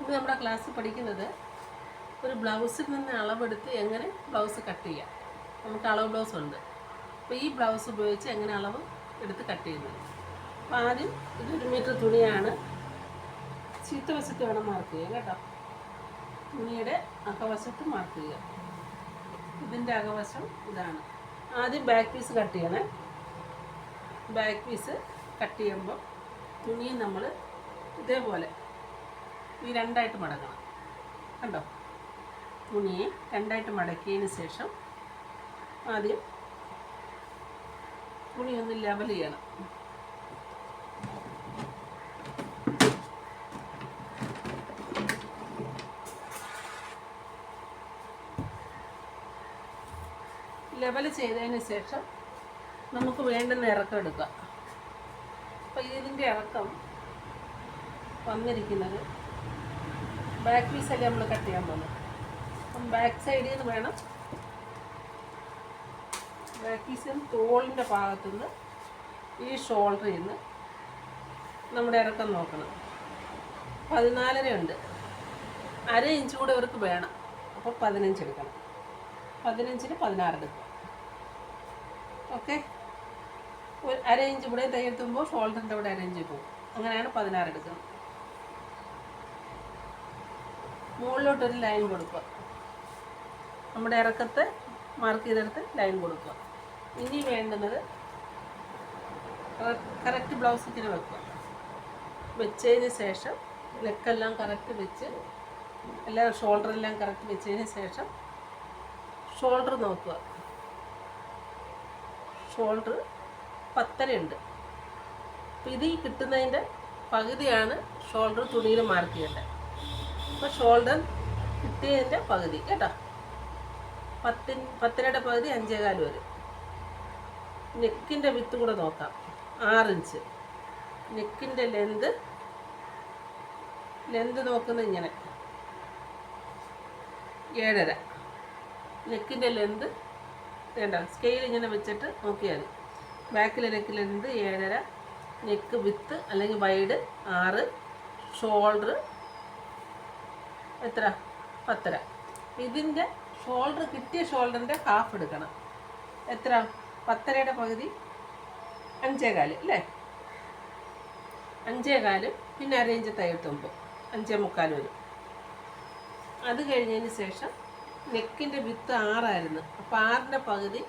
ഇത് നമ്മുടെ ക്ലാസ്സിൽ പഠിക്കുന്നത് ഒരു ബ്ലൗസിൽ നിന്ന് അളവെടുത്ത് എങ്ങനെ ബ്ലൗസ് കട്ട് ചെയ്യാം. നമുക്ക് അളവ് ബ്ലൗസ് ഉണ്ട്. അപ്പോൾ ഈ ബ്ലൗസ് ഉപയോഗിച്ച് എങ്ങനെ അളവ് എടുത്ത് കട്ട് ചെയ്യുന്നത്. അപ്പോൾ ആദ്യം ഇത് 1 മീറ്റർ തുണിയാണ്. ചീത്ത വശത്ത് വേണം മാർക്ക് ചെയ്യാം കേട്ടോ. തുണിയുടെ അകവശത്ത് മാർക്ക് ചെയ്യുക. ഇതിൻ്റെ അകവശം ഇതാണ്. ആദ്യം ബാക്ക് പീസ് കട്ട് ചെയ്യണേ. ബാക്ക് പീസ് കട്ട് ചെയ്യുമ്പോൾ തുണിയെ നമ്മൾ ഇതേപോലെ ഈ രണ്ടായിട്ട് മടക്കണം. കണ്ടോ? തുണിയെ രണ്ടായിട്ട് മടക്കിയതിന് ശേഷം ആദ്യം തുണി ഒന്ന് ലെവൽ ചെയ്യണം. ലെവൽ ചെയ്തതിന് ശേഷം നമുക്ക് വേണ്ടുന്ന ഇറക്കം എടുക്കാം. അപ്പോൾ ഇതിൻ്റെ ഇറക്കം വന്നിരിക്കുന്നത് ബാക്ക് പീസല്ലേ നമ്മൾ കട്ട് ചെയ്യാൻ പോകുന്നത്. അപ്പം ബാക്ക് സൈഡിൽ നിന്ന് വേണം, ബാക്ക് പീസിൽ നിന്ന് തോളിൻ്റെ ഭാഗത്തുനിന്ന് ഈ ഷോൾഡറിൽ നിന്ന് നമ്മുടെ ഇറക്കം നോക്കണം. 14.5 ഉണ്ട്. 1/2 ഇഞ്ച് കൂടെ ഇവർക്ക് വേണം. അപ്പോൾ 15 എടുക്കണം. 15-ന് 16 എടുക്കുക. ഓക്കെ. 1/2 ഇഞ്ച് ഇവിടെ തയ്യെത്തുമ്പോൾ ഷോൾഡറിൻ്റെ ഇവിടെ 1/2 ഇഞ്ച് പോകും. അങ്ങനെയാണ് 16 എടുക്കുന്നത്. മുകളിലോട്ടൊരു ലൈൻ കൊടുക്കുക. നമ്മുടെ ഇറക്കത്തെ മാർക്ക് ചെയ്തെടുത്ത് ലൈൻ കൊടുക്കുക. ഇനി വേണ്ടുന്നത് കറക്റ്റ് ബ്ലൗസ് ഇങ്ങനെ വെക്കുക. വെച്ചതിന് ശേഷം നെക്കെല്ലാം കറക്റ്റ് വെച്ച് എല്ലാം ഷോൾഡറെല്ലാം കറക്റ്റ് വെച്ചതിന് ശേഷം ഷോൾഡർ നോക്കുക. ഷോൾഡർ 10.5 ഉണ്ട്. അപ്പോൾ ഇത് ഈ കിട്ടുന്നതിൻ്റെ പകുതിയാണ് ഷോൾഡർ തുണിയിൽ മാർക്ക് ചെയ്യേണ്ടത്. അപ്പോൾ ഷോൾഡർ കിട്ടിയതിൻ്റെ പകുതി കേട്ടോ. 10.5യുടെ പകുതി 5.25 വരും. നെക്കിൻ്റെ വിത്ത് കൂടെ നോക്കാം. 6 ഇഞ്ച്. നെക്കിൻ്റെ ലെന്ത് നോക്കുന്നത് ഇങ്ങനെ 7.5. നെക്കിൻ്റെ ലെന്ത് വേണ്ട, സ്കെയിൽ ഇങ്ങനെ വെച്ചിട്ട് നോക്കിയാൽ മതി. ബാക്കിലെ നെക്ക് ലെന്ത് 7.5, നെക്ക് വിത്ത് അല്ലെങ്കിൽ വൈഡ് 6, ഷോൾഡർ എത്ര? 10.5. ഇതിൻ്റെ ഷോൾഡർ കിട്ടിയ ഷോൾഡറിൻ്റെ ഹാഫ് എടുക്കണം. എത്ര? 10.5യുടെ പകുതി 5.25 അല്ലേ? 5.25 പിന്നെ 1/2 ഇഞ്ച് തയ്യെത്തുമ്പോൾ 5.25 വരും. അത് കഴിഞ്ഞതിന് ശേഷം നെക്കിൻ്റെ വിത്ത് 6 ആയിരുന്നു. അപ്പോൾ 6ൻ്റെ പകുതി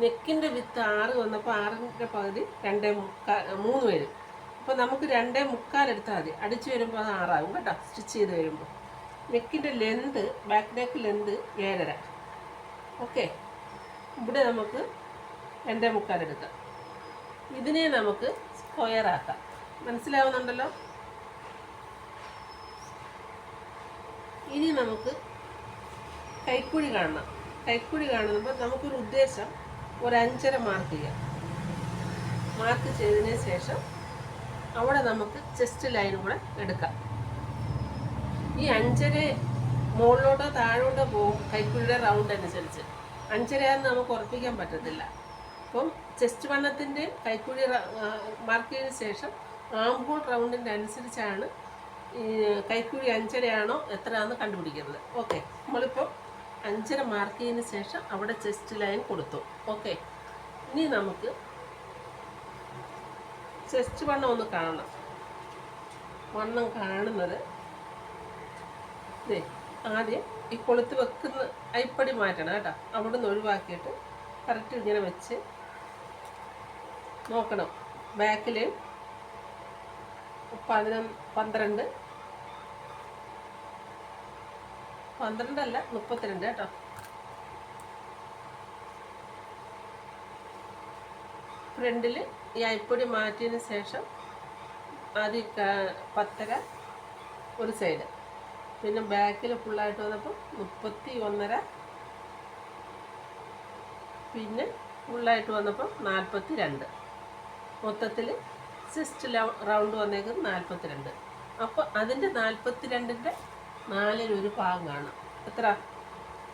നെക്കിൻ്റെ വിത്ത് 6 വന്നപ്പോൾ 6ൻ്റെ പകുതി 2.3 വരും. അപ്പോൾ നമുക്ക് 2.25 എടുത്താൽ മതി. അടിച്ച് വരുമ്പോൾ അത് 6 ആകും കേട്ടോ. സ്റ്റിച്ച് ചെയ്ത് വരുമ്പോൾ നെക്കിൻ്റെ length, back neck length 7.5. Okay. ഇവിടെ നമുക്ക് 2.25 എടുക്കാം. ഇതിനെ നമുക്ക് സ്ക്വയർ ആക്കാം. മനസ്സിലാവുന്നുണ്ടല്ലോ? ഇനി നമുക്ക് കൈക്കുഴി കാണണം. കൈക്കുഴി കാണുമ്പോൾ നമുക്കൊരു ഉദ്ദേശം ഒരു 5.5 മാർക്ക് ചെയ്യാം. മാർക്ക് ചെയ്തതിന് ശേഷം അവിടെ നമുക്ക് ചെസ്റ്റ് ലൈനും കൂടെ എടുക്കാം. ഈ 5.5 മുകളിലോട്ടോ താഴോട്ടോ പോകും കൈക്കുഴിയുടെ റൗണ്ട് അനുസരിച്ച്. 5.5 നമുക്ക് ഉറപ്പിക്കാൻ പറ്റത്തില്ല. അപ്പം ചെസ്റ്റ് വണ്ണത്തിൻ്റെ കൈക്കുഴി മാർക്ക് ചെയ്തതിന് ശേഷം ആംഹോൾ റൗണ്ടിൻ്റെ അനുസരിച്ചാണ് ഈ കൈക്കുഴി 5.5 ആണോ എത്രയാണെന്ന് കണ്ടുപിടിക്കുന്നത്. ഓക്കെ. നമ്മളിപ്പോൾ 5.5 മാർക്ക് ചെയ്തതിന് ശേഷം അവിടെ ചെസ്റ്റ് ലൈൻ കൊടുത്തു. ഓക്കെ. ഇനി നമുക്ക് ചെസ്റ്റ് വണ്ണം ഒന്ന് കാണണം. വണ്ണം കാണുന്നത് ആദ്യം ഈ കൊളുത്ത് വെക്കുന്ന അരിപ്പടി മാറ്റണം കേട്ടോ. അവിടെ നിന്ന് ഒഴിവാക്കിയിട്ട് കറക്റ്റ് ഇങ്ങനെ വെച്ച് നോക്കണം. ബാക്കിൽ 12 അല്ല 32 കേട്ടോ. ഫ്രണ്ടിൽ ഈ അരിപ്പൊടി മാറ്റിയതിന് ശേഷം ആദ്യം 10.5 ഒരു സൈഡ്, പിന്നെ ബാക്കിൽ ഫുള്ളായിട്ട് വന്നപ്പോൾ 31.5, പിന്നെ ഫുള്ളായിട്ട് വന്നപ്പോൾ 42. മൊത്തത്തിൽ ചെസ്റ്റ് റൗണ്ട് വന്നേക്കുന്നത് 42. അപ്പോൾ അതിൻ്റെ 42ൻ്റെ 4 ഭാഗം കാണാം. എത്ര?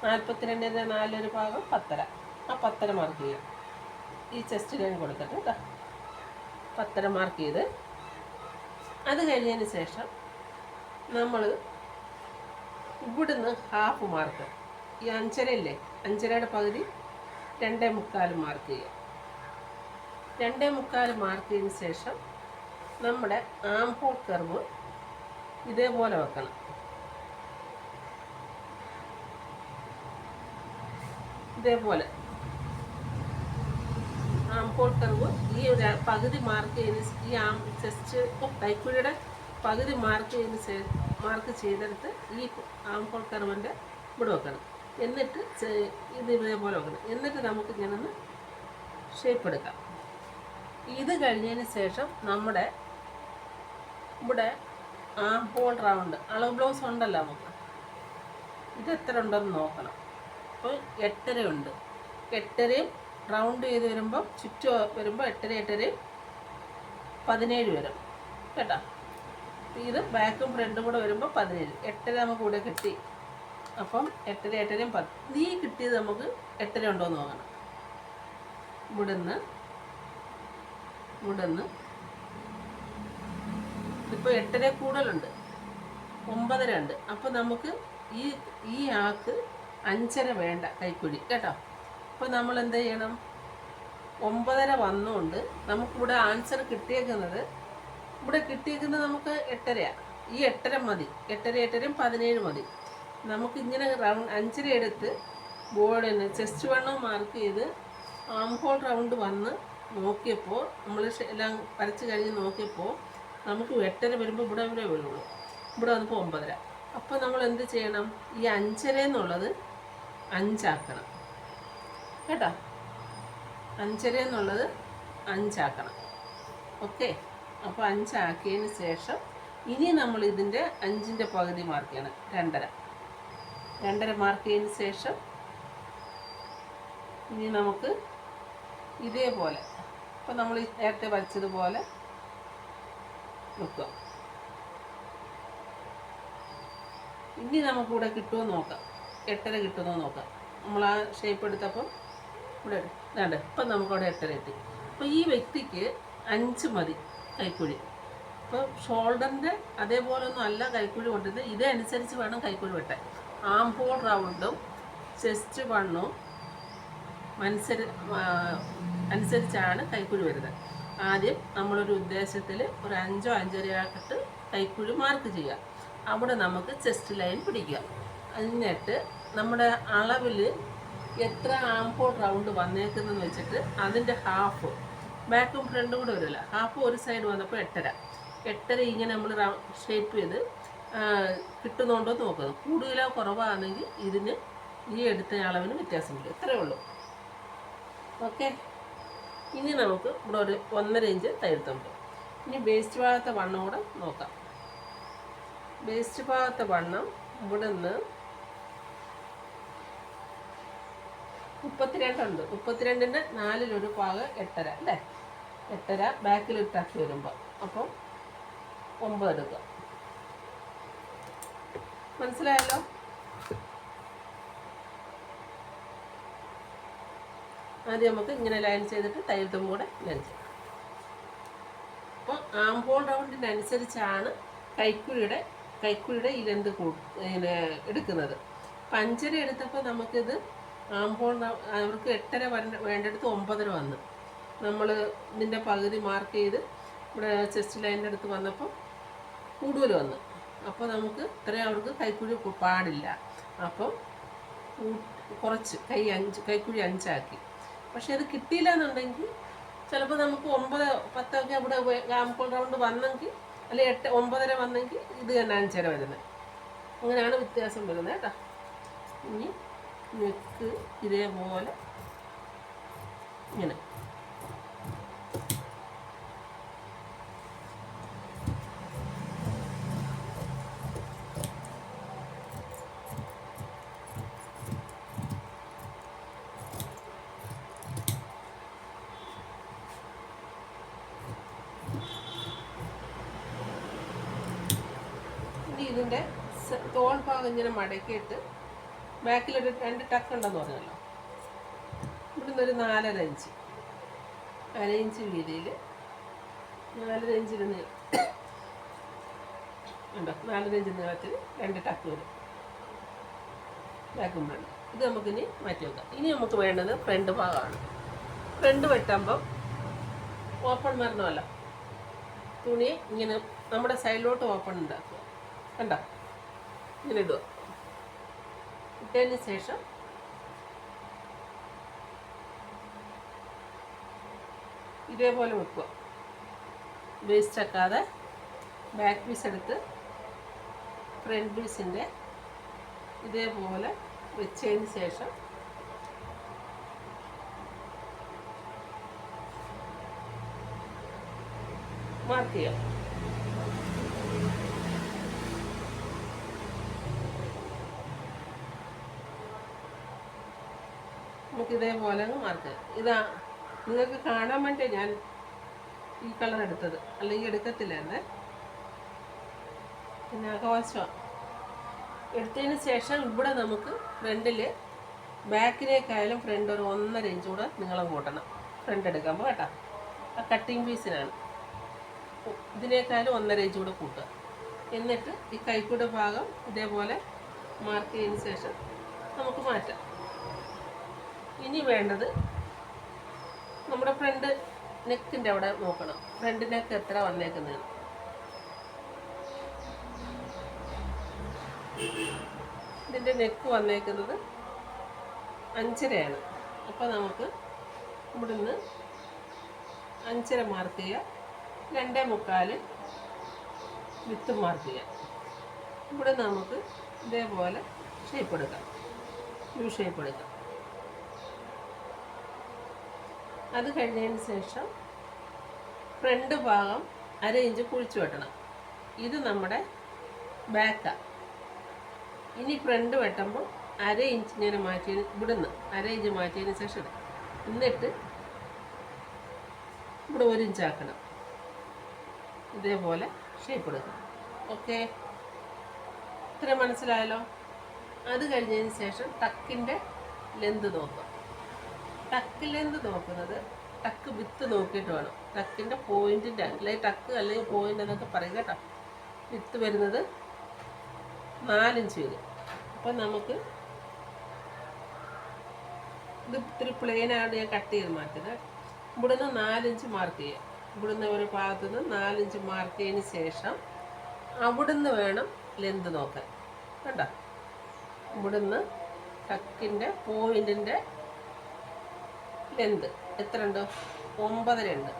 42ൻ്റെ 4 ഭാഗം 10.5. ആ 10.5 മാർക്ക് ചെയ്യാം. ഈ ചെസ്റ്റ് ലൈൻ കൊടുക്കട്ടെ കേട്ടോ. 10.5 മാർക്ക് ചെയ്ത് അത് കഴിഞ്ഞതിന് ശേഷം നമ്മൾ ഇവിടുന്ന് ഹാഫ് മാർക്ക്, ഈ അഞ്ചരയില്ലേ, അഞ്ചരയുടെ പകുതി 2.25 മാർക്ക് ചെയ്യുക. 2.25 മാർക്ക് ചെയ്തതിന് ശേഷം നമ്മുടെ ആം ഹോൾ കർവ് ഇതേപോലെ വെക്കണം. ഇതേപോലെ ആം ഹോൾ കർവ് ഈ പകുതി മാർക്ക് ചെയ്ത് ഈ ചെസ്റ്റ് കൈക്കുഴിയുടെ പകുതി മാർക്ക് ചെയ്തെടുത്ത് ഈ ആം ഹോൾ കർവിൻ്റെ ഇവിടെ വെക്കണം. എന്നിട്ട് ഇത് ഇതേപോലെ വെക്കണം. എന്നിട്ട് നമുക്ക് ഇങ്ങനെ ഒന്ന് ഷേപ്പ് എടുക്കാം. ഇത് കഴിഞ്ഞതിന് ശേഷം നമ്മുടെ ഇവിടെ ആം ഹോൾ റൗണ്ട് അളവ് ബ്ലൗസ് ഉണ്ടല്ലോ, നമുക്ക് ഇത് എത്ര ഉണ്ടെന്ന് നോക്കണം. അപ്പോൾ 8.5 ഉണ്ട്. 8.5 റൗണ്ട് ചെയ്ത് വരുമ്പോൾ ചുറ്റും വരുമ്പോൾ 8.5 17 വരും കേട്ടോ. ഇത് ബാക്കും ഫ്രണ്ടും കൂടെ വരുമ്പോൾ 17. 8.5 നമുക്ക് ഇവിടെ കിട്ടി. അപ്പം 8.5 10. ഈ കിട്ടിയത് നമുക്ക് 8.5 ഉണ്ടോ എന്ന് നോക്കണം. ഇവിടുന്ന് ഇപ്പോൾ 8.5 കൂടുതലുണ്ട്, 9.5 ഉണ്ട്. അപ്പോൾ നമുക്ക് ഈ ആൾക്ക് 5.5 വേണ്ട കൈക്കുഴി കേട്ടോ. അപ്പോൾ നമ്മൾ എന്ത് ചെയ്യണം, 9.5 വന്നുകൊണ്ട് നമുക്കിവിടെ ആൻസർ കിട്ടിയേക്കുന്നത് നമുക്ക് 8.5. ഈ 8.5 മതി. 8.5 17 മതി. നമുക്കിങ്ങനെ റൗണ്ട് 5.5 എടുത്ത് ബോർഡിന് ചെസ്റ്റ് വണ്ണം മാർക്ക് ചെയ്ത് ആം ഹോൾ റൗണ്ട് വന്ന് നോക്കിയപ്പോൾ നമ്മൾ എല്ലാം വരച്ച് കഴിഞ്ഞ് നോക്കിയപ്പോൾ നമുക്ക് 8.5 വരുമ്പോൾ ഇവിടെ വരുള്ളൂ. ഇവിടെ വന്നപ്പോൾ 9.5. അപ്പോൾ നമ്മൾ എന്ത് ചെയ്യണം, ഈ 5.5 എന്നുള്ളത് 5 ആക്കണം കേട്ടോ. 5.5 എന്നുള്ളത് 5 ആക്കണം. ഓക്കെ. അപ്പോൾ 5 ആക്കിയതിന് ശേഷം ഇനി നമ്മൾ ഇതിൻ്റെ 5ൻ്റെ പകുതി മാർക്ക് ചെയ്യണം. 2.5 മാർക്ക് ചെയ്തതിന് ശേഷം ഇനി നമുക്ക് ഇതേപോലെ ഇപ്പോൾ നമ്മൾ നേരത്തെ വരച്ചതുപോലെ വെക്കുക. ഇനി നമുക്കിവിടെ കിട്ടുമോ നോക്കാം. 8.5 കിട്ടുമോ നോക്കാം. നമ്മൾ ആ ഷേപ്പ് എടുത്തപ്പം ഇവിടെ വേണ്ട. ഇപ്പം നമുക്കവിടെ 8.5 എത്തി. അപ്പോൾ ഈ വ്യക്തിക്ക് 5 മതി കൈക്കുഴി. ഇപ്പോൾ ഷോൾഡറിൻ്റെ അതേപോലെ ഒന്നും അല്ല കൈക്കുഴി കൊണ്ടിരുന്നത്. ഇതനുസരിച്ച് വേണം കൈക്കുഴി വെട്ടാൻ. ആം ഹോൾ റൗണ്ടും ചെസ്റ്റ് വണ്ണും അനുസരിച്ചാണ് കൈക്കുഴി വരുന്നത്. ആദ്യം നമ്മളൊരു ഉദ്ദേശത്തിൽ ഒരു 5 5.5 കൈക്കുഴി മാർക്ക് ചെയ്യുക. അവിടെ നമുക്ക് ചെസ്റ്റ് ലൈൻ പിടിക്കുക. എന്നിട്ട് നമ്മുടെ അളവിൽ എത്ര ആം ഹോൾ റൗണ്ട് വന്നേക്കുന്നതെന്ന് വെച്ചിട്ട് അതിൻ്റെ ഹാഫ് ബാക്കും ഫ്രണ്ടും കൂടെ വരില്ല. ഹാഫ് ഒരു സൈഡ് വന്നപ്പോൾ 8.5 ഇങ്ങനെ നമ്മൾ ഷേപ്പ് ചെയ്ത് കിട്ടുന്നുണ്ടോ എന്ന് നോക്കുന്നത്. കൂടുതലോ കുറവാണെങ്കിൽ ഇതിന് ഈ എടുത്ത അളവിന് വ്യത്യാസം വരും. ഇത്രയേ ഉള്ളൂ. ഓക്കെ. ഇനി നമുക്ക് ഇവിടെ ഒരു 1.5 ഇഞ്ച് തയ്യൽത്തുണ്ട്. ഇനി വേസ്റ്റ് ഭാഗത്തെ വണ്ണം കൂടെ നോക്കാം. വേസ്റ്റ് ഭാഗത്തെ വണ്ണം ഇവിടെ നിന്ന് 32 ഉണ്ട്. 32ൻ്റെ 4 ഭാഗം 8.5 അല്ലേ. 8.5 ബാക്കിൽ ഇട്ടാക്കി വരുമ്പോൾ അപ്പം 9 എടുക്കുക. മനസ്സിലായല്ലോ. ആദ്യം നമുക്ക് ഇങ്ങനെ ലൈൻ ചെയ്തിട്ട് തയ്യൽത്തും കൂടെ ലൈൻ ചെയ്യാം. അപ്പോൾ ആം ഹോൾ റൗണ്ടിനനുസരിച്ചാണ് കൈക്കുഴിയുടെ ഈ ലെന്ത് ഇങ്ങനെ എടുക്കുന്നത്. 5.5 എടുത്തപ്പോൾ നമുക്കിത് ആം ഹോൾ അവർക്ക് 8.5 വേണ്ടടുത്ത് 9.5 വന്നു. നമ്മൾ ഇതിൻ്റെ പകുതി മാർക്ക് ചെയ്ത് ഇവിടെ ചെസ്റ്റ് ലൈനിൻ്റെ അടുത്ത് വന്നപ്പോൾ കൂടുതൽ വന്നു. അപ്പോൾ നമുക്ക് ഇത്രയും അവർക്ക് കൈക്കുഴി പാടില്ല. അപ്പം കുറച്ച് കൈക്കുഴി 5 ആക്കി. പക്ഷെ അത് കിട്ടിയില്ല എന്നുണ്ടെങ്കിൽ ചിലപ്പോൾ നമുക്ക് 9 10 ഒക്കെ ഇവിടെ ആം ഹോൾ റൗണ്ട് വന്നെങ്കിൽ അല്ലെങ്കിൽ 9.5 വന്നെങ്കിൽ ഇത് തന്നെ 5.5 വരുന്നത്. അങ്ങനെയാണ് വ്യത്യാസം വരുന്നത് കേട്ടോ. ഇനി നെക്ക് ഇതേപോലെ ഇങ്ങനെ ഇതിൻ്റെ തോൾ ഭാഗം ഇങ്ങനെ മടക്കിയിട്ട് ബാക്കിലൊരു 2 ടക്ക് ഉണ്ടെന്ന് പറഞ്ഞല്ലോ. ഇവിടുന്ന് ഒരു 4.5 ഇഞ്ച് വീതിയിൽ 4.5 ഇഞ്ചിൽ ഉണ്ടോ, 4.5 നീളത്തിൽ 2 ടക്ക് വരും. ബാക്കും ഫ്രണ്ട്. ഇത് നമുക്കിനി മാറ്റി വെക്കാം. ഇനി നമുക്ക് വേണ്ടത് ഫ്രണ്ട് ഭാഗമാണ്. ഫ്രണ്ട് വെട്ടുമ്പം ഓപ്പൺ വരണമല്ലോ. തുണി ഇങ്ങനെ നമ്മുടെ സൈഡിലോട്ട് ഓപ്പൺ ഉണ്ടാക്കുക. കണ്ടോ, ഇങ്ങനെ ഇടുക. ഇട്ടതിന് ശേഷം ഇതേപോലെ വെക്കുക. വേസ്റ്റ് ആക്കാതെ ബാക്ക് പീസ് എടുത്ത് ഫ്രണ്ട് പീസിൻ്റെ ഇതേപോലെ വെച്ചതിന് ശേഷം മാർക്ക് ചെയ്യാം. നമുക്കിതേപോലെ മാർക്ക് ചെയ്യാം. ഇതാ നിങ്ങൾക്ക് കാണാൻ വേണ്ടി ഞാൻ ഈ കളർ എടുത്തത്, അല്ലെങ്കിൽ എടുക്കത്തില്ല. പിന്നെ ആകാശമാണ് എടുത്തതിന് ശേഷം ഇവിടെ നമുക്ക് ഫ്രണ്ടിൽ ബാക്കിലേക്കായാലും ഫ്രണ്ട് ഒരു 1.5 ഇഞ്ച് കൂടെ നീളം കൂട്ടണം. ഫ്രണ്ട് എടുക്കുമ്പോൾ കേട്ടോ, ആ കട്ടിങ് പീസിനാണ്. ഇതിനേക്കാളും 1.5 ഇഞ്ച് കൂടെ കൂട്ടുക. എന്നിട്ട് ഈ കൈക്കൂടെ ഭാഗം ഇതേപോലെ മാർക്ക് ചെയ്തതിന് ശേഷം നമുക്ക് മാറ്റാം. ഇനി വേണ്ടത് നമ്മുടെ ഫ്രണ്ട് നെക്കിൻ്റെ അവിടെ നോക്കണം. ഫ്രണ്ട് നെക്ക് എത്ര വന്നേക്കുന്നത്. ഇതിൻ്റെ നെക്ക് വന്നേക്കുന്നത് 5.5 അപ്പോൾ നമുക്ക് ഇവിടുന്ന് 5.5 മാർക്ക് ചെയ്യുക. 2.25 വിത്ത് മാർക്ക് ചെയ്യാം. ഇവിടെ നമുക്ക് ഇതേപോലെ ഷേപ്പ് എടുക്കാം, യു ഷേപ്പ് എടുക്കാം. അത് കഴിഞ്ഞതിന് ശേഷം ഫ്രണ്ട് ഭാഗം 1/2 ഇഞ്ച് കുഴിച്ചു വെട്ടണം. ഇത് നമ്മുടെ ബാക്കാണ്. ഇനി ഫ്രണ്ട് വെട്ടുമ്പോൾ 1/2 ഇഞ്ച് ഇങ്ങനെ മാറ്റി, ഇവിടുന്ന് 1/2 ഇഞ്ച് മാറ്റിയതിന് ശേഷം ഇടാം. എന്നിട്ട് ഇവിടെ 1 ഇഞ്ച് ആക്കണം. ഇതേപോലെ ഷേപ്പ് എടുക്കണം. ഓക്കെ, ഇത്രയും മനസ്സിലായല്ലോ. അത് കഴിഞ്ഞതിന് ശേഷം ടക്കിൻ്റെ ലെന്ത് നോക്കുക. ടക്ക് ലെന്ത് നോക്കുന്നത് ടക്ക് വിത്ത് നോക്കിയിട്ട് വേണം. ടക്കിൻ്റെ പോയിൻറ്റിൻ്റെ, അല്ലെങ്കിൽ ടക്ക് അല്ലെങ്കിൽ പോയിൻ്റ് എന്നൊക്കെ പറയും കേട്ടോ. വിത്ത് വരുന്നത് 4 ഇഞ്ച് വരും. അപ്പം നമുക്ക് ഇത് ഇത്തിരി പ്ലെയിനാണ് ഞാൻ കട്ട് ചെയ്ത് മാറ്റുന്നത്. ഇവിടുന്ന് 4 ഇഞ്ച് മാർക്ക് ചെയ്യുക. ഇവിടുന്ന് ഒരു ഭാഗത്തു നിന്ന് 4 ഇഞ്ച് മാർക്ക് ചെയ്തതിന് ശേഷം അവിടുന്ന് വേണം ലെന്ത് നോക്കാൻ. കണ്ടോ, ഇവിടുന്ന് ടക്കിൻ്റെ പോയിൻറ്റിൻ്റെ ലെന്ത് എത്ര ഉണ്ട്? 9.5 ഉണ്ട്.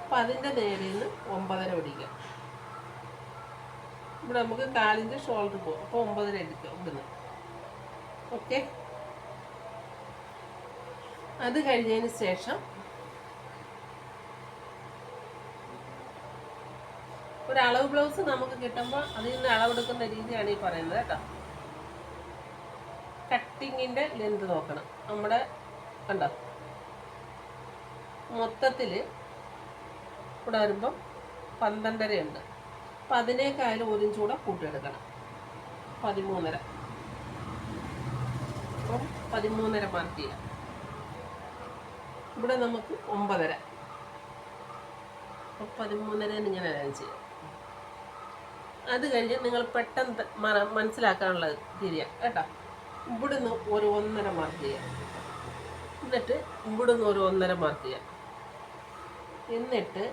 അപ്പം അതിൻ്റെ നേരെ നിന്ന് 9.5 പിടിക്കാം. ഇവിടെ നമുക്ക് 4 ഇഞ്ച് ഷോൾഡർ പോകും. അപ്പോൾ 9.5 എടുക്കാം ഇവിടുന്ന്. ഓക്കെ, അത് കഴിഞ്ഞതിന് ശേഷം ഒരു അളവ് ബ്ലൗസ് നമുക്ക് കിട്ടുമ്പോൾ അതിൽ നിന്ന് അളവെടുക്കുന്ന രീതിയാണ് ഈ പറയുന്നത് കേട്ടോ. കട്ടിങ്ങിൻ്റെ ലെന്ത് നോക്കണം. നമ്മുടെ കണ്ടോ, മൊത്തത്തിൽ ഇവിടെ വരുമ്പം 12.5 ഉണ്ട്. അപ്പം അതിനേക്കാളും 1 ഇഞ്ച് കൂടെ കൂട്ടിയെടുക്കണം. 13.5. അപ്പം 13.5 മാർക്ക് ചെയ്യാം. ഇവിടെ നമുക്ക് 9.5. അപ്പം 13.5 ഇങ്ങനെ അറേഞ്ച് ചെയ്യാം. അത് കഴിഞ്ഞ് നിങ്ങൾ പെട്ടെന്ന് മനസ്സിലാക്കാനുള്ളത് തിരിയാം കേട്ടോ. ഇവിടുന്ന് ഒരു 1.5 മാർക്ക് ചെയ്യാം. എന്നിട്ട് ഇവിടുന്ന് ഒരു 1.5 മാർക്ക് ചെയ്യാം. എന്നിട്ട്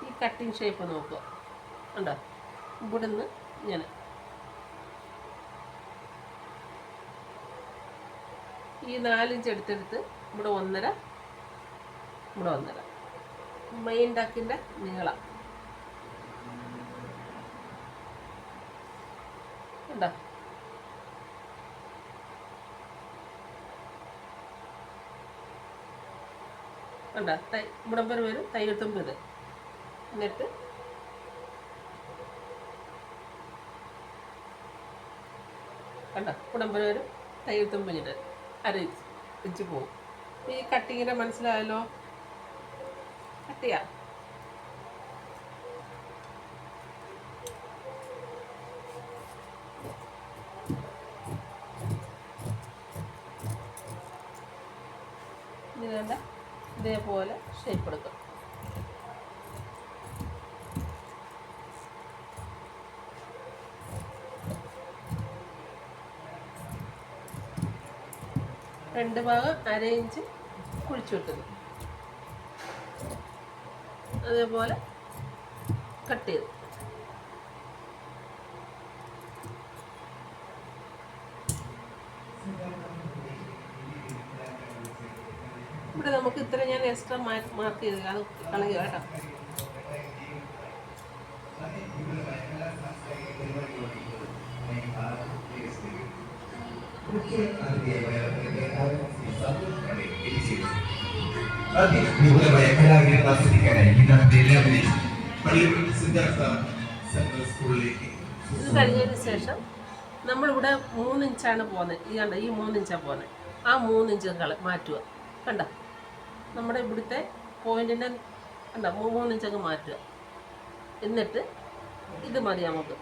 ഈ കട്ടിങ് ഷേപ്പ് നോക്കുക. ഉണ്ടോ, ഇവിടുന്ന് ഇങ്ങനെ ഈ 4 ഇഞ്ച് എടുത്തെടുത്ത് ഇവിടെ 1.5, ഇവിടെ 1.5 മെയിൻ ടക്കിൻ്റെ നീളം ഉണ്ടോ. കണ്ട ഇവിടം വരെ വരും തയ്യൽത്തുമ്പ് ഇത്. എന്നിട്ട് കണ്ട ഇവിടം വരെ വരും തയ്യൽത്തുമ്പിട്ട് 1/2 ഇഞ്ച് പോകും. ഈ കട്ടിങ്ങിൻ്റെ മനസ്സിലായല്ലോ. കട്ട് ചെയ്യാം. ഇതിനെ ഇതേപോലെ ഷേപ്പ് എടുക്കാം. രണ്ട് ഭാഗം 1/2 ഇഞ്ച് കുഴിച്ചു വെക്കുന്നു. അതേപോലെ കട്ട് ചെയ്ത് ഇവിടെ നമുക്ക് ഇത്ര ഞാൻ എക്സ്ട്രാ മാർക്ക് ചെയ്ത് അത് കളയുക കേട്ടോ. ഇത് കഴിഞ്ഞതിന് ശേഷം നമ്മളിവിടെ 3 ഇഞ്ചാണ് പോകുന്നത്. ഈ കണ്ട ഈ 3 ഇഞ്ചാണ് പോകുന്നത്. ആ 3 ഇഞ്ച് മാറ്റുക. കണ്ട നമ്മുടെ ഇവിടുത്തെ പോയിന്റിൻ്റെ കണ്ട 3 ഇഞ്ചൊക്കെ മാറ്റുക. എന്നിട്ട് ഇത് മതി നമുക്ക്.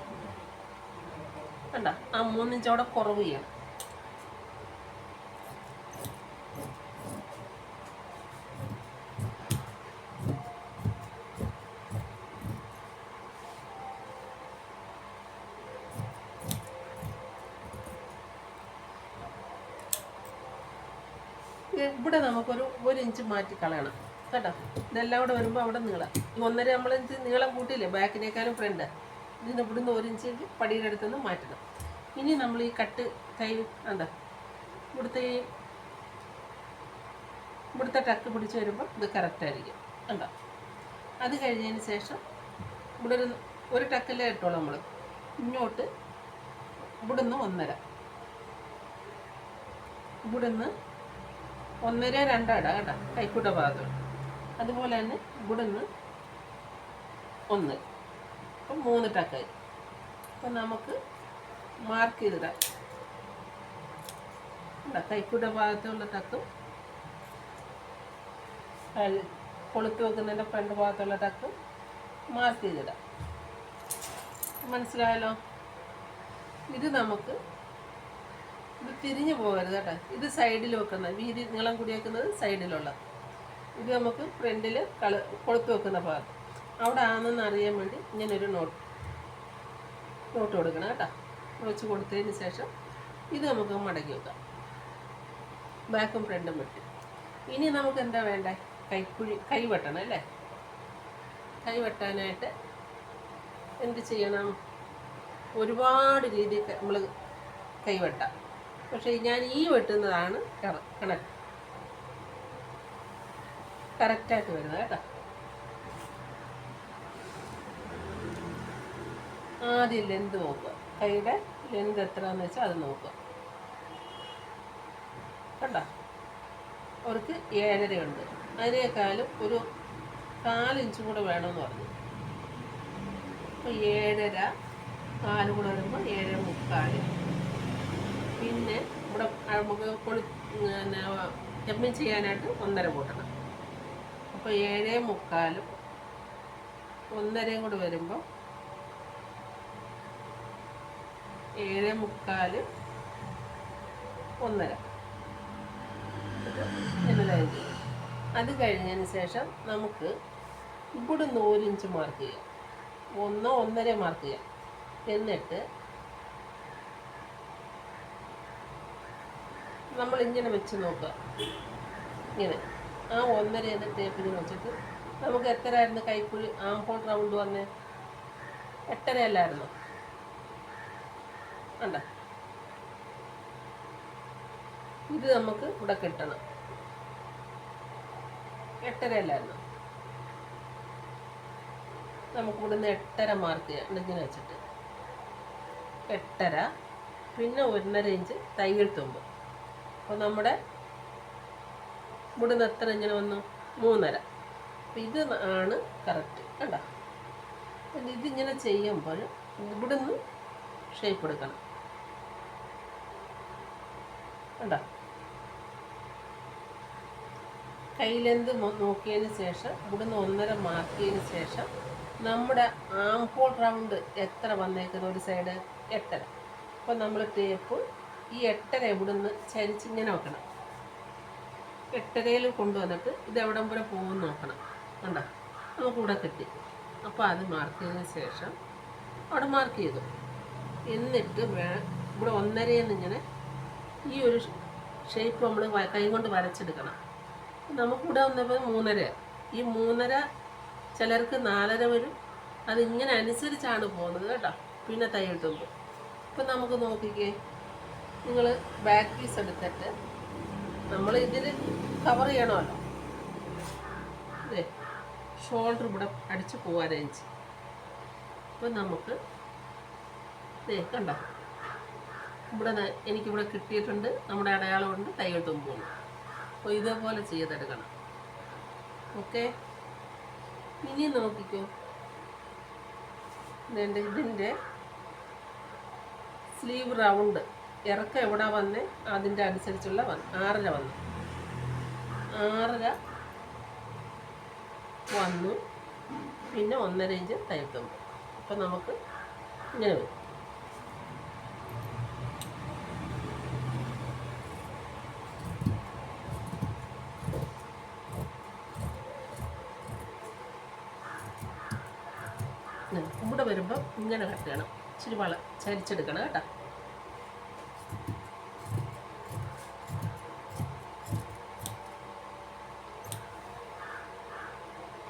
കണ്ട ആ 3 ഇഞ്ച് അവിടെ കുറവ് ചെയ്യണം. ഇവിടെ നമുക്കൊരു 1 ഇഞ്ച് മാറ്റി കളയണം കേട്ടോ. ഇതെല്ലാം കൂടെ വരുമ്പോൾ അവിടെ നീളം ഈ 1.5 നമ്മൾ ഇഞ്ച് നീളം കൂട്ടിയില്ലേ ബാക്കിനേക്കാളും ഫ്രണ്ട്. ഇതിന് ഇവിടുന്ന് 1 ഇഞ്ച് പടിയുടെ അടുത്തുനിന്ന് മാറ്റണം. ഇനി നമ്മൾ ഈ കട്ട് കൈ എന്താ ഇവിടുത്തെ ടക്ക് പിടിച്ച് വരുമ്പോൾ ഇത് കറക്റ്റായിരിക്കും കണ്ടോ. അത് കഴിഞ്ഞതിന് ശേഷം ഇവിടെ ഒരു ടക്കല്ലേ ഇട്ടോളൂ നമ്മൾ. ഇങ്ങോട്ട് ഇവിടുന്ന് 1.5 ഇവിടുന്ന് 1.5 2 ഇടാം കേട്ടോ കൈക്കുട്ട ഭാഗത്ത്. അതുപോലെ തന്നെ ഇവിടുന്ന് 1. അപ്പം 3 ടക്കായി. അപ്പം നമുക്ക് മാർക്ക് ചെയ്തിടാം കേട്ടോ. കൈക്കുട്ട ഭാഗത്തുള്ള ടക്കും കൊളുത്ത് വെക്കുന്നതിൻ്റെ ഫ്രണ്ട് ഭാഗത്തുള്ള ടക്കും മാർക്ക് ചെയ്തിടാം. മനസ്സിലായല്ലോ. ഇത് നമുക്ക് ഇത് തിരിഞ്ഞു പോകരുത് കേട്ടോ. ഇത് സൈഡിൽ വെക്കുന്നത് വീതി നീളം കൂടി വെക്കുന്നത് സൈഡിലുള്ള. ഇത് നമുക്ക് ഫ്രണ്ടിൽ കൊളുത്ത് വെക്കുന്ന ഭാഗം അവിടെ ആണെന്ന് അറിയാൻ വേണ്ടി ഇങ്ങനൊരു നോട്ട് കൊടുക്കണം കേട്ടോ. വെച്ച് കൊടുത്തതിന് ശേഷം ഇത് നമുക്ക് മടക്കി വെക്കാം. ബാക്കും ഫ്രണ്ടും വെട്ടി. ഇനി നമുക്ക് എന്താ വേണ്ടേ? കൈ വെട്ടണം അല്ലേ. കൈ വെട്ടാനായിട്ട് എന്ത് ചെയ്യണം? ഒരുപാട് രീതിയിൽ നമ്മൾ കൈ വെട്ടാം. പക്ഷേ ഞാൻ ഈ വെട്ടുന്നതാണ് കറക്റ്റായിട്ട് വരുന്നത് കേട്ടോ. ആദ്യം ലെന്ത് നോക്കുക. കൈയുടെ ലെന്ത് എത്രയാണെന്ന് വെച്ചാൽ അത് നോക്കുക കണ്ടോ. അവർക്ക് 7.5 ഉണ്ട്. അതിനേക്കാളും ഒരു 4 ഇഞ്ചും കൂടെ വേണമെന്ന് പറഞ്ഞു. അപ്പോൾ 7.5 4 കൂടെ വരുമ്പോൾ 7.75. പിന്നെ ഇവിടെ നമുക്ക് ജമ്മിൻ ചെയ്യാനായിട്ട് 1.5 കൂട്ടണം. അപ്പോൾ 7.75 1.5 കൂടെ വരുമ്പോൾ 7.75 1.5 എന്നതായി ചെയ്യും. അത് കഴിഞ്ഞതിന് ശേഷം നമുക്ക് ഇവിടുന്ന് 1 ഇഞ്ച് മാർക്ക് ചെയ്യാം. 1 1.5 മാർക്ക് ചെയ്യാം. എന്നിട്ട് നമ്മൾ ഇങ്ങനെ വെച്ച് നോക്കുക. ഇങ്ങനെ ആ 1.5 എന്ന ടേപ്പ് ഇങ്ങനെ വെച്ചിട്ട് നമുക്ക് എത്രയായിരുന്നു കൈക്കുഴി ആംഹോൾ റൗണ്ട് വന്നേ? 8.5 അല്ലായിരുന്നു കണ്ടോ. ഇത് നമുക്ക് ഇവിടെ കിട്ടണം. 8.5 അല്ലായിരുന്നു. നമുക്ക് ഇവിടുന്ന് 8.5 മാർക്ക് ചെയ്യാം. ഇങ്ങനെ വെച്ചിട്ട് 8.5 പിന്നെ 1.5 ഇഞ്ച് തയ്യൽ തുമ്പ്. അപ്പോൾ നമ്മുടെ ഇവിടുന്ന് എത്ര ഇങ്ങനെ വന്നു? 3.5. അപ്പം ഇത് ആണ് കറക്റ്റ് കണ്ടോ. ഇതിങ്ങനെ ചെയ്യുമ്പോൾ ഇവിടുന്ന് ഷേപ്പ് എടുക്കണം കണ്ടോ. കൈലെന്ത് നോക്കിയതിന് ശേഷം ഇവിടുന്ന് 1.5 മാർക്ക് ചെയ്തതിന് ശേഷം നമ്മുടെ ആംഹോൾ റൗണ്ട് എത്ര വന്നേക്കുന്ന ഒരു സൈഡ് 8.5. അപ്പോൾ നമ്മൾ ടേപ്പ് ഈ 8.5 ഇവിടുന്ന് ചരിച്ചിങ്ങനെ വെക്കണം. 8.5 കൊണ്ടുവന്നിട്ട് ഇത് എവിടം വരെ പോകുമെന്ന് നോക്കണം കണ്ടോ. നമുക്കിവിടെ കിട്ടി. അപ്പോൾ അത് മാർക്ക് ചെയ്തതിന് ശേഷം അവിടെ മാർക്ക് ചെയ്തു. എന്നിട്ട് ഇവിടെ 1.5 ഇങ്ങനെ ഈ ഒരു ഷേപ്പ് നമ്മൾ കൈ കൊണ്ട് വരച്ചെടുക്കണം. നമുക്കിവിടെ വന്നപ്പോൾ 3.5. ഈ 3.5 ചിലർക്ക് 4.5 വരും. അതിങ്ങനെ അനുസരിച്ചാണ് പോകുന്നത് കേട്ടോ. പിന്നെ തയ്യൽ തുമ്പ് ഇപ്പം നമുക്ക് നോക്കിക്കേ, നിങ്ങൾ ബാക്ക് പീസ് എടുത്തിട്ട് നമ്മൾ ഇതിൽ കവർ ചെയ്യണമല്ലോ. അതെ, ഷോൾഡർ ഇവിടെ അടിച്ച് പോവാൻ ഇഞ്ച്. അപ്പം നമുക്ക് കണ്ടോ, ഇവിടെ എനിക്കിവിടെ കിട്ടിയിട്ടുണ്ട്, നമ്മുടെ അടയാളമുണ്ട്, തയ്യൽ തുമ്പുണ്ട്. അപ്പോൾ ഇതേപോലെ ചെയ്തെടുക്കണം. ഓക്കെ, ഇനി നോക്കിക്കോ, ഇതിൻ്റെ സ്ലീവ് റൗണ്ട് ഇറക്കം എവിടെ വന്ന് അതിൻ്റെ അനുസരിച്ചുള്ള 6.5 വന്നു. 6.5 വന്നു. പിന്നെ 1.5 ഇഞ്ച് തയ്യൽ തുമ്പ്. അപ്പം നമുക്ക് ഇങ്ങനെ വരും. ഇവിടെ വരുമ്പം ഇങ്ങനെ കട്ട് ചെയ്യണം, ഇച്ചിരി ചരിച്ചെടുക്കണം കേട്ടോ.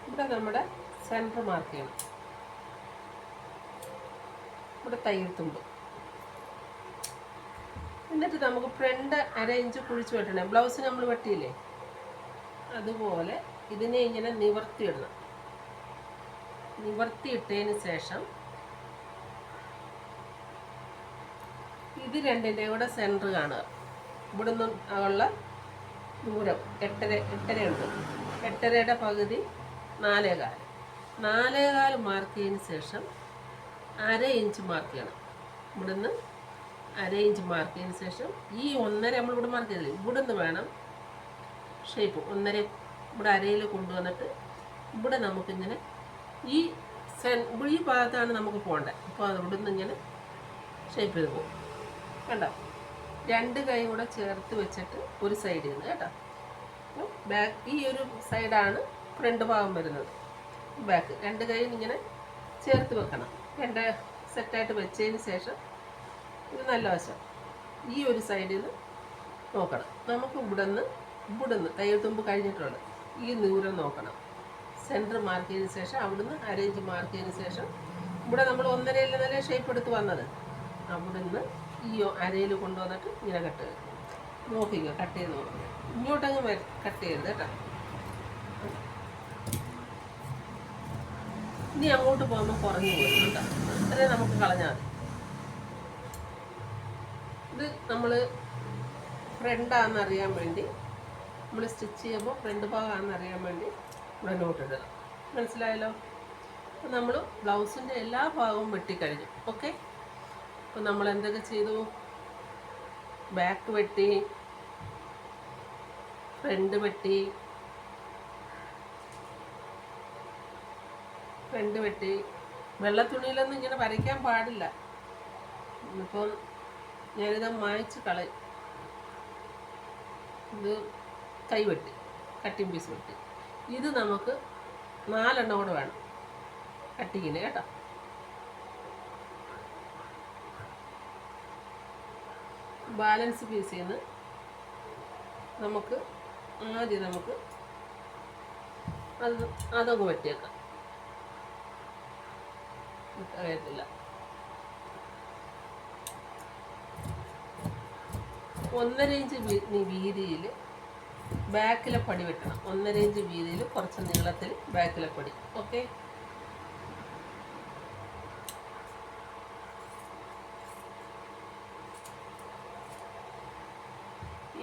ഇവിടെ നമ്മുടെ സെൻറ്റർ മാർക്ക് ചെയ്യണം. ഇവിടെ തയ്യൽ തുമ്പ്. എന്നിട്ട് നമുക്ക് ഫ്രണ്ട് 1/2 ഇഞ്ച് കുഴിച്ച് വെട്ടണം. ബ്ലൗസ് നമ്മൾ വെട്ടിയില്ലേ, അതുപോലെ ഇതിനെ ഇങ്ങനെ നിവർത്തിയിടണം. നിവർത്തിയിട്ടതിന് ശേഷം ഇത് രണ്ടിൻ്റെ കൂടെ സെൻറ്റർ കാണുക. ഇവിടെ നിന്നും ഉള്ള ദൂരം 8.5 ഉണ്ട്. 8.5യുടെ പകുതി 4.25. 4.25 മാർക്ക് ചെയ്തതിന് ശേഷം 1/2 ഇഞ്ച് മാർക്ക് ചെയ്യണം. ഇവിടുന്ന് 1/2 ഇഞ്ച് മാർക്ക് ചെയ്തതിന് ശേഷം ഈ 1.5 നമ്മളിവിടെ മാർക്ക് ചെയ്തില്ലേ, ഇവിടുന്ന് വേണം ഷേപ്പ് 1.5 ഇവിടെ അരയിൽ കൊണ്ടുവന്നിട്ട് ഇവിടെ നമുക്കിങ്ങനെ ഈ ഭാഗത്താണ് നമുക്ക് പോകേണ്ടത്. അപ്പോൾ അത് ഇവിടുന്ന് ഇങ്ങനെ ഷേപ്പ് ചെയ്ത് പോകും. കണ്ടോ, 2 കൈ കൂടെ ചേർത്ത് വെച്ചിട്ട് ഒരു സൈഡിൽ നിന്ന് കേട്ടോ. അപ്പോൾ ബാക്ക് ഈ ഒരു സൈഡാണ് ഫ്രണ്ട് ഭാഗം വരുന്നത്. ബാക്ക് 2 കൈ ഇങ്ങനെ ചേർത്ത് വെക്കണം. 2 സെറ്റായിട്ട് വെച്ചതിന് ശേഷം ഇത് നല്ല വശം ഈ ഒരു സൈഡിൽ നിന്ന് നോക്കണം. നമുക്ക് ഇവിടുന്ന് തയ്യൽ തുമ്പ് കഴിഞ്ഞിട്ടുണ്ട്, ഈ ദൂരം നോക്കണം. സെൻറ്റർ മാർക്ക് ചെയ്തതിന് ശേഷം അവിടുന്ന് 1/2 ഇഞ്ച് മാർക്ക് ചെയ്തതിന് ശേഷം ഇവിടെ നമ്മൾ 1.5 നല്ല ഷേപ്പ് എടുത്ത് വന്നത്, അവിടുന്ന് ഈ അരയിൽ കൊണ്ടുവന്നിട്ട് ഇങ്ങനെ കട്ട് ചെയ്ത് നോക്കിക്കോ. കട്ട് ചെയ്ത് നോക്കുക, ഇങ്ങോട്ടങ്ങ് കട്ട് ചെയ്യരുത് കേട്ടോ. ഇനി അങ്ങോട്ട് പോകുമ്പോൾ കുറഞ്ഞു പോയി കേട്ടോ, അത്രയും നമുക്ക് കളഞ്ഞാൽ മതി. ഇത് നമ്മൾ ഫ്രണ്ടാണെന്നറിയാൻ വേണ്ടി, നമ്മൾ സ്റ്റിച്ച് ചെയ്യുമ്പോൾ ഫ്രണ്ട് ഭാഗമാണെന്നറിയാൻ വേണ്ടി ഇവിടെ നോട്ട് ഇടണം. മനസ്സിലായല്ലോ? അപ്പോൾ നമ്മൾ ബ്ലൗസിൻ്റെ എല്ലാ ഭാഗവും വെട്ടിക്കഴിഞ്ഞു. ഓക്കെ, അപ്പോൾ നമ്മൾ എന്തൊക്കെ ചെയ്തു? ബാക്ക് വെട്ടി, ഫ്രണ്ട് വെട്ടി, വെള്ള തുണിയിലൊന്നും ഇങ്ങനെ വരയ്ക്കാൻ പാടില്ല. ഇപ്പം ഞാനിത് മായ്ച്ച് കളയും. ഇത് കൈവെട്ടി, കട്ടിങ് പീസ് വെട്ടി. ഇത് നമുക്ക് 4 എണ്ണം കൂടെ വേണം കട്ടിങ്ങിന് കേട്ടോ. ബാലൻസ് പീസിൽ നിന്ന് നമുക്ക് ആദ്യം അതങ്ങ് വെട്ടിയേക്കാം. അറിയത്തില്ല, 1.5 ഇഞ്ച് വീതിയിൽ ബാക്കിലെ പടി വെട്ടണം. 1.5 ഇഞ്ച് വീതിയിൽ കുറച്ച് നീളത്തിൽ ബാക്കിലെ പടി. ഓക്കെ,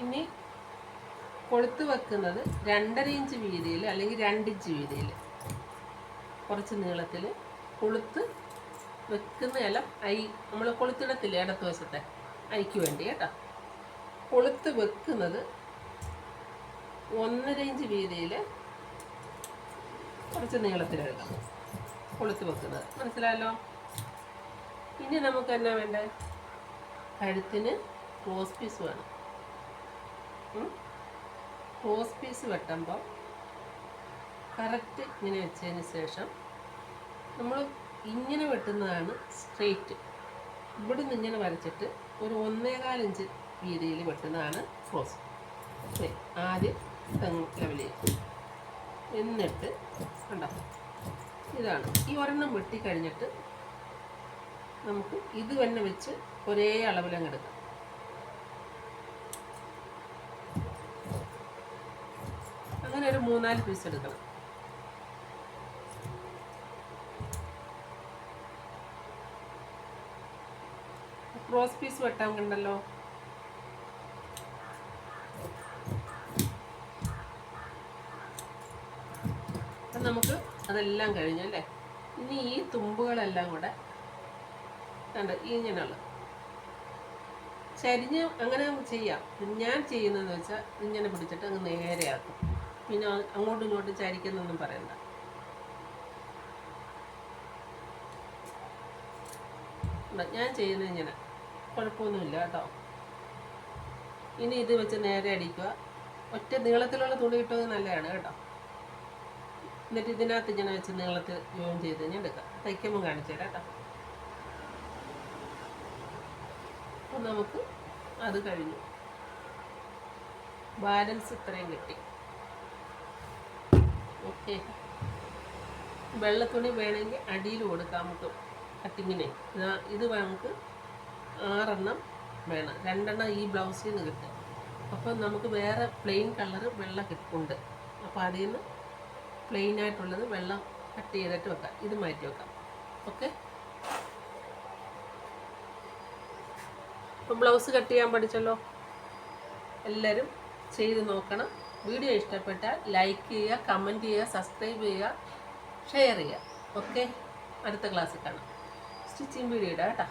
ഇനി കൊളുത്ത് വെക്കുന്നത് 2.5 ഇഞ്ച് വീതിയിൽ അല്ലെങ്കിൽ 2 ഇഞ്ച് വീതിയിൽ കുറച്ച് നീളത്തിൽ കൊളുത്ത് വെക്കുന്ന നമ്മൾ കൊളുത്തിടത്തില്ല ഇടത്ത് വശത്തെ ഐക്ക് വേണ്ടി കേട്ടോ. കൊളുത്ത് വെക്കുന്നത് 1.5 ഇഞ്ച് വീതിയിൽ കുറച്ച് നീളത്തിലെടുക്കാം കൊളുത്ത് വെക്കുന്നത്. മനസ്സിലായല്ലോ? ഇനി നമുക്ക് എന്നാ വേണ്ടേ? കഴുത്തിന് ക്രോസ് പീസ് വേണം. ക്രോസ് പീസ് വെട്ടുമ്പോൾ കറക്റ്റ് ഇങ്ങനെ വെച്ചതിന് ശേഷം നമ്മൾ ഇങ്ങനെ വെട്ടുന്നതാണ് സ്ട്രെയിറ്റ്. ഇവിടെ നിന്ന് ഇങ്ങനെ വരച്ചിട്ട് ഒരു 1.25 ഇഞ്ച് വീതിയിൽ വെട്ടുന്നതാണ് ക്രോസ്. ആദ്യം ലെവൽ ചെയ്യും, എന്നിട്ട് കണ്ടോ ഇതാണ്. ഈ ഒരെണ്ണം വെട്ടി കഴിഞ്ഞിട്ട് നമുക്ക് ഇത് തന്നെ വെച്ച് ഒരേ അളവിലങ്ങ് എടുക്കാം. അങ്ങനെ ഒരു 3-4 പീസ് എടുക്കണം. ക്രോസ് പീസ് വെട്ടാൻ കണ്ടല്ലോ. അപ്പം നമുക്ക് അതെല്ലാം കഴിഞ്ഞല്ലേ. ഇനി ഈ തുമ്പുകളെല്ലാം കൂടെ കണ്ട് ഇങ്ങനെയുള്ള ചരിഞ്ഞ് അങ്ങനെ ചെയ്യാം. ഞാൻ ചെയ്യുന്നതെന്ന് വെച്ചാൽ ഇങ്ങനെ പിടിച്ചിട്ട് അങ്ങ് നേരെയാക്കും. പിന്നെ അങ്ങോട്ടും ഇങ്ങോട്ടും ചരിക്കുന്നൊന്നും പറയണ്ട. ഞാൻ ചെയ്യുന്നത് ഇങ്ങനെ, കുഴപ്പമൊന്നുമില്ല കേട്ടോ. ഇനി ഇത് വെച്ച് നേരെ അടിക്കുക. ഒറ്റ നീളത്തിലുള്ള തുണി ഇട്ടത് നല്ലതാണ് കേട്ടോ. എന്നിട്ട് ഇതിനകത്ത് ഇങ്ങനെ വെച്ച് നീളത്തിൽ ജോയിൻ ചെയ്ത് ഞാൻ എടുക്കാം. തയ്ക്കുമ്പോൾ കാണിച്ചു തരാം കേട്ടോ. അപ്പം നമുക്ക് അത് കഴിഞ്ഞു. ബാലൻസ് ഇത്രയും കിട്ടി. ഓക്കെ, വെള്ളത്തുണി വേണമെങ്കിൽ അടിയിൽ കൊടുക്കാം നമുക്ക് കട്ടിങ്ങിനെ. ഇത് നമുക്ക് 6 എണ്ണം വേണം, 2 എണ്ണം ഈ ബ്ലൗസിൽ നിന്ന് കിട്ടും. അപ്പം നമുക്ക് വേറെ പ്ലെയിൻ കളറ് വെള്ള ഉണ്ട്. അപ്പോൾ അതിൽ നിന്ന് പ്ലെയിൻ ആയിട്ടുള്ളത് വെള്ളം കട്ട് ചെയ്തിട്ട് വെക്കാം. ഇത് മാറ്റി വെക്കാം. ഓക്കെ, അപ്പം ബ്ലൗസ് കട്ട് ചെയ്യാൻ പഠിച്ചല്ലോ. എല്ലാവരും ചെയ്ത് നോക്കണം. വീഡിയോ ഇഷ്ടപ്പെട്ടാൽ ലൈക്ക് ചെയ്യുക, കമൻറ്റ് ചെയ്യുക, സബ്സ്ക്രൈബ് ചെയ്യുക, ഷെയർ ചെയ്യുക. ഓക്കെ, അടുത്ത ക്ലാസ്സിൽ കാണാം. സ്റ്റിച്ചിങ് വീഡിയോ ഇടാം കേട്ടോ.